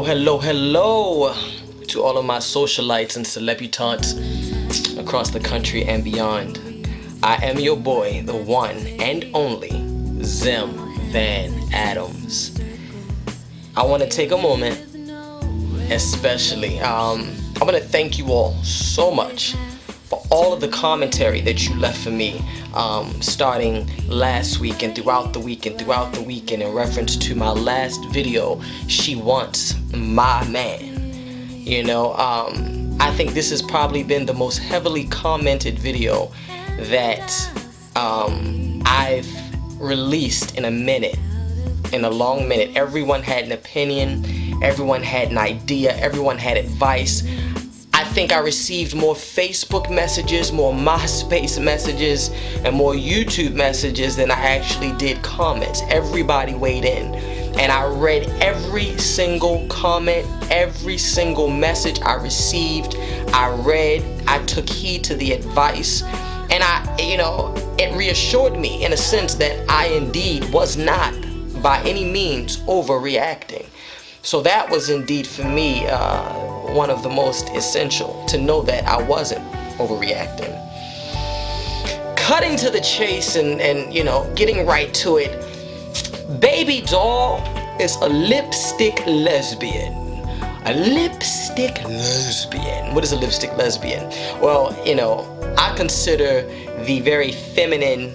Hello to all of my socialites and celebutantes across the country and beyond. I am your boy, the one and only Zim Van Adams. I want to take a moment, especially, I want to thank you all so much for all of the commentary that you left for me, starting last week and throughout the week in reference to my last video, She Wants My Man. You know, I think this has probably been the most heavily commented video that I've released in a long minute. Everyone had an opinion, everyone had an idea, everyone had advice. I think I received more Facebook messages, more MySpace messages, and more YouTube messages than I actually did comments. Everybody weighed in, and I read every single comment, every single message I received. I read, I took heed to the advice, and it reassured me in a sense that I indeed was not by any means overreacting. So that was indeed for me one of the most essential, to know that I wasn't overreacting. Cutting to the chase and getting right to it, Baby Doll is a lipstick lesbian. A lipstick lesbian. What is a lipstick lesbian? Well, I consider the very feminine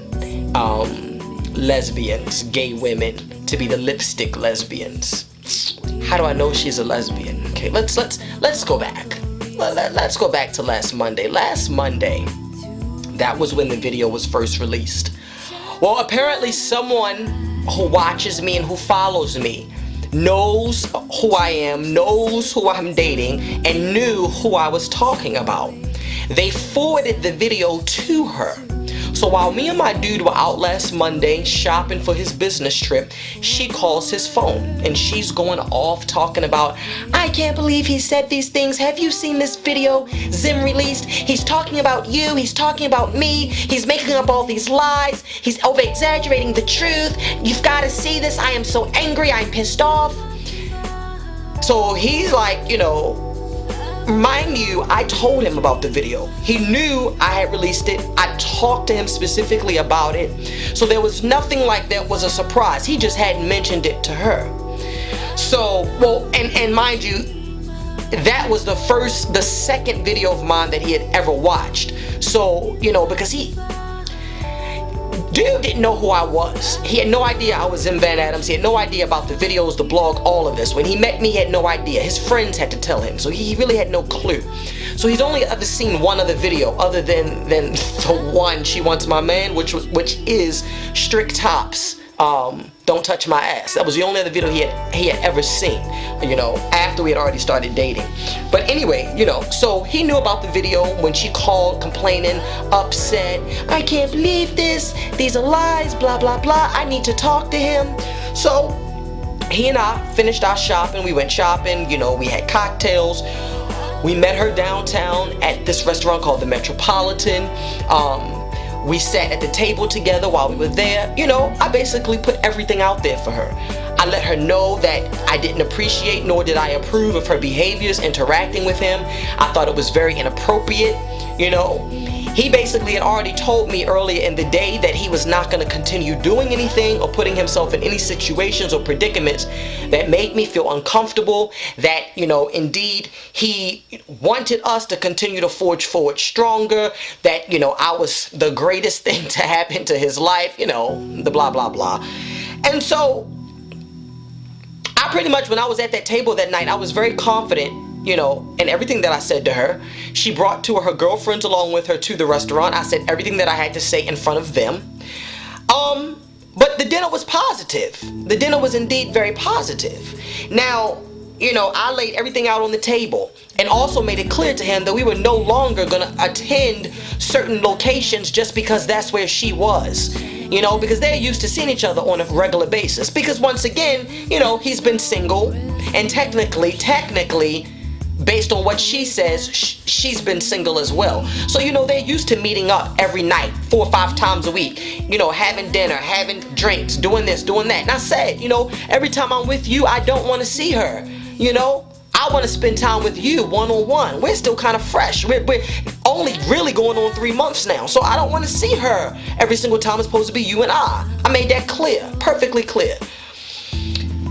lesbians, gay women, to be the lipstick lesbians. How do I know she's a lesbian? Okay, let's go back. Let's go back to last Monday. Last Monday, that was when the video was first released. Well, apparently someone who watches me and who follows me knows who I am, knows who I'm dating, and knew who I was talking about. They forwarded the video to her. So while me and my dude were out last Monday shopping for his business trip, she calls his phone and she's going off talking about, I can't believe he said these things. Have you seen this video Zim released? He's talking about you. He's talking about me. He's making up all these lies. He's over exaggerating the truth. You've got to see this. I am so angry. I'm pissed off. So he's like, mind you, I told him about the video. He knew I had released it. I talked to him specifically about it. So there was nothing like that was a surprise. He just hadn't mentioned it to her. So, well, and mind you, that was the second video of mine that he had ever watched. So, because dude didn't know who I was. He had no idea I was Zim Van Adams. He had no idea about the videos, the blog, all of this. When he met me, he had no idea. His friends had to tell him. So he really had no clue. So he's only ever seen one other video other than the one, She Wants My Man, which is Strict Tops. Don't Touch My Ass. That was the only other video he had ever seen, after we had already started dating. But anyway, so he knew about the video when she called complaining, upset. I can't believe this. These are lies, blah, blah, blah. I need to talk to him. So he and I finished our shopping. We went shopping, we had cocktails. We met her downtown at this restaurant called the Metropolitan. We sat at the table together while we were there. I basically put everything out there for her. I let her know that I didn't appreciate nor did I approve of her behaviors interacting with him. I thought it was very inappropriate. He basically had already told me earlier in the day that he was not going to continue doing anything or putting himself in any situations or predicaments that made me feel uncomfortable, that, indeed he wanted us to continue to forge forward stronger, that, I was the greatest thing to happen to his life, the blah, blah, blah. And so I pretty much, when I was at that table that night, I was very confident and everything that I said to her. She brought two of her girlfriends along with her to the restaurant. I said everything that I had to say in front of them. But the dinner was positive. The dinner was indeed very positive. Now, I laid everything out on the table and also made it clear to him that we were no longer going to attend certain locations just because that's where she was. Because they're used to seeing each other on a regular basis. Because once again, he's been single, and technically, based on what she says, she's been single as well. So, they're used to meeting up every night, 4 or 5 times a week, having dinner, having drinks, doing this, doing that. And I said, every time I'm with you, I don't want to see her. You know, I want to spend time with you one-on-one. We're still kind of fresh. We're only really going on 3 months now. So I don't want to see her every single time. It's supposed to be you and I. I made that clear, perfectly clear.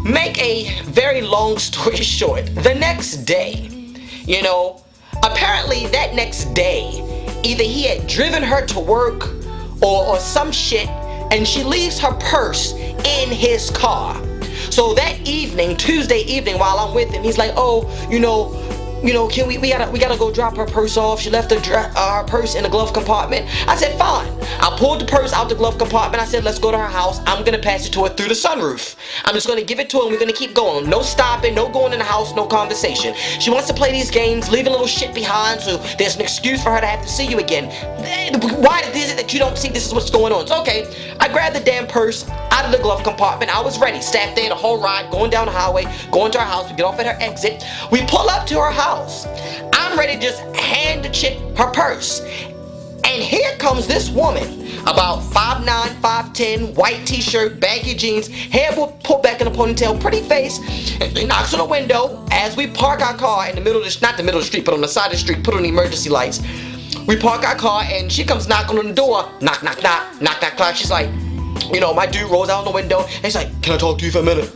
Make a very long story short, the next day, you know, apparently that next day, either he had driven her to work or some shit, and she leaves her purse in his car. So that evening, Tuesday evening, while I'm with him, he's like, oh, can we gotta go drop her purse off. She left her purse in the glove compartment. I said, fine. I pulled the purse out the glove compartment. I said, let's go to her house. I'm gonna pass it to her through the sunroof. I'm just gonna give it to her and we're gonna keep going. No stopping, no going in the house, no conversation. She wants to play these games, leaving little shit behind, so there's an excuse for her to have to see you again. Why is it that you don't see this is what's going on? So okay, I grabbed the damn purse out of the glove compartment. I was ready. Sat there the whole ride, going down the highway, going to her house. We get off at her exit. We pull up to her house. I'm ready to just hand the chick her purse. And here comes this woman, about 5'9", 5'10", white t-shirt, baggy jeans, hair pulled back in a ponytail, pretty face, and she knocks on the window as we park our car in the middle of the, not the middle of the street, but on the side of the street, put on the emergency lights. We park our car and she comes knocking on the door, knock, knock, knock, knock, knock, knock. She's like, my dude rolls out the window and he's like, can I talk to you for a minute?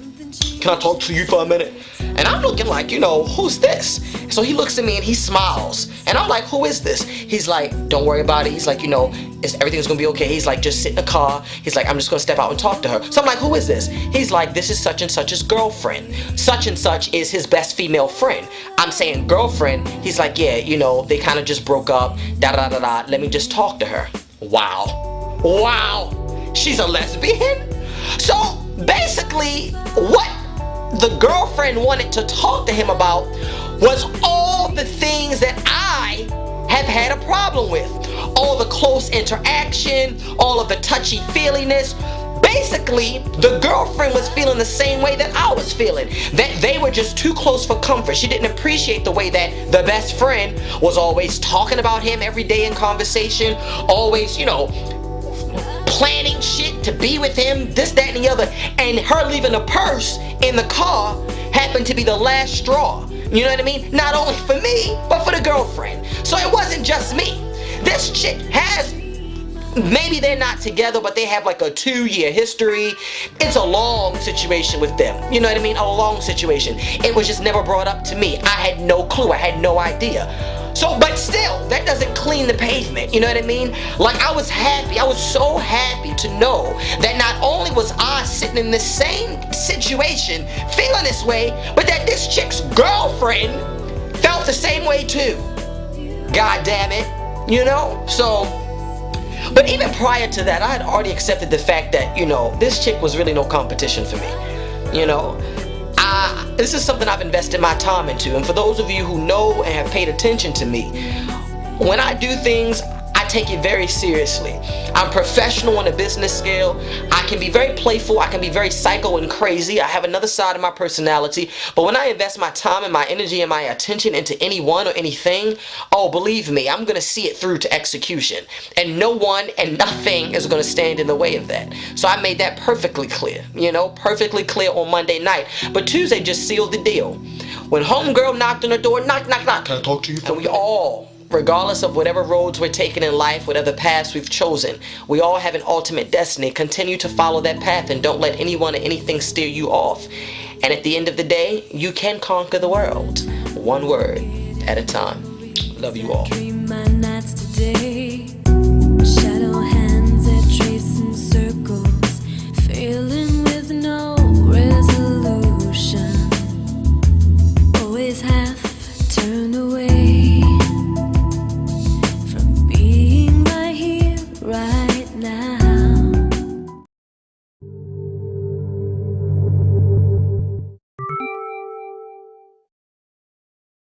Can I talk to you for a minute? And I'm looking like, who's this? So he looks at me and he smiles. And I'm like, who is this? He's like, don't worry about it. He's like, everything's gonna be okay. He's like, just sit in the car. He's like, I'm just gonna step out and talk to her. So I'm like, who is this? He's like, this is such and such's girlfriend. Such and such is his best female friend. I'm saying girlfriend. He's like, yeah, they kind of just broke up. Da da da da. Let me just talk to her. Wow. Wow. She's a lesbian? So basically, what the girlfriend wanted to talk to him about was all the things that I have had a problem with. All the close interaction, all of the touchy-feeliness. Basically, the girlfriend was feeling the same way that I was feeling. That they were just too close for comfort. She didn't appreciate the way that the best friend was always talking about him every day in conversation. Always, planning shit to be with him, this, that, and the other. And her leaving a purse in the car happened to be the last straw. You know what I mean? Not only for me, but for the girlfriend. So it wasn't just me. This chick has, maybe they're not together, but they have like a 2-year history. It's a long situation with them. You know what I mean? A long situation. It was just never brought up to me. I had no clue. I had no idea. So, but still, that doesn't clean the pavement, you know what I mean? Like, I was happy, I was so happy to know that not only was I sitting in the same situation, feeling this way, but that this chick's girlfriend felt the same way too. God damn it, So, but even prior to that, I had already accepted the fact that, this chick was really no competition for me, This is something I've invested my time into, and for those of you who know and have paid attention to me, when I do things, I take it very seriously. I'm professional on a business scale. I can be very playful. I can be very psycho and crazy. I have another side of my personality. But when I invest my time and my energy and my attention into anyone or anything, oh, believe me, I'm going to see it through to execution. And no one and nothing is going to stand in the way of that. So I made that perfectly clear, perfectly clear on Monday night. But Tuesday just sealed the deal. When homegirl knocked on the door, knock, knock, knock. Can I talk to you? And we all, regardless of whatever roads we're taking in life, whatever paths we've chosen, we all have an ultimate destiny. Continue to follow that path and don't let anyone or anything steer you off. And at the end of the day, you can conquer the world, one word at a time. Love you all.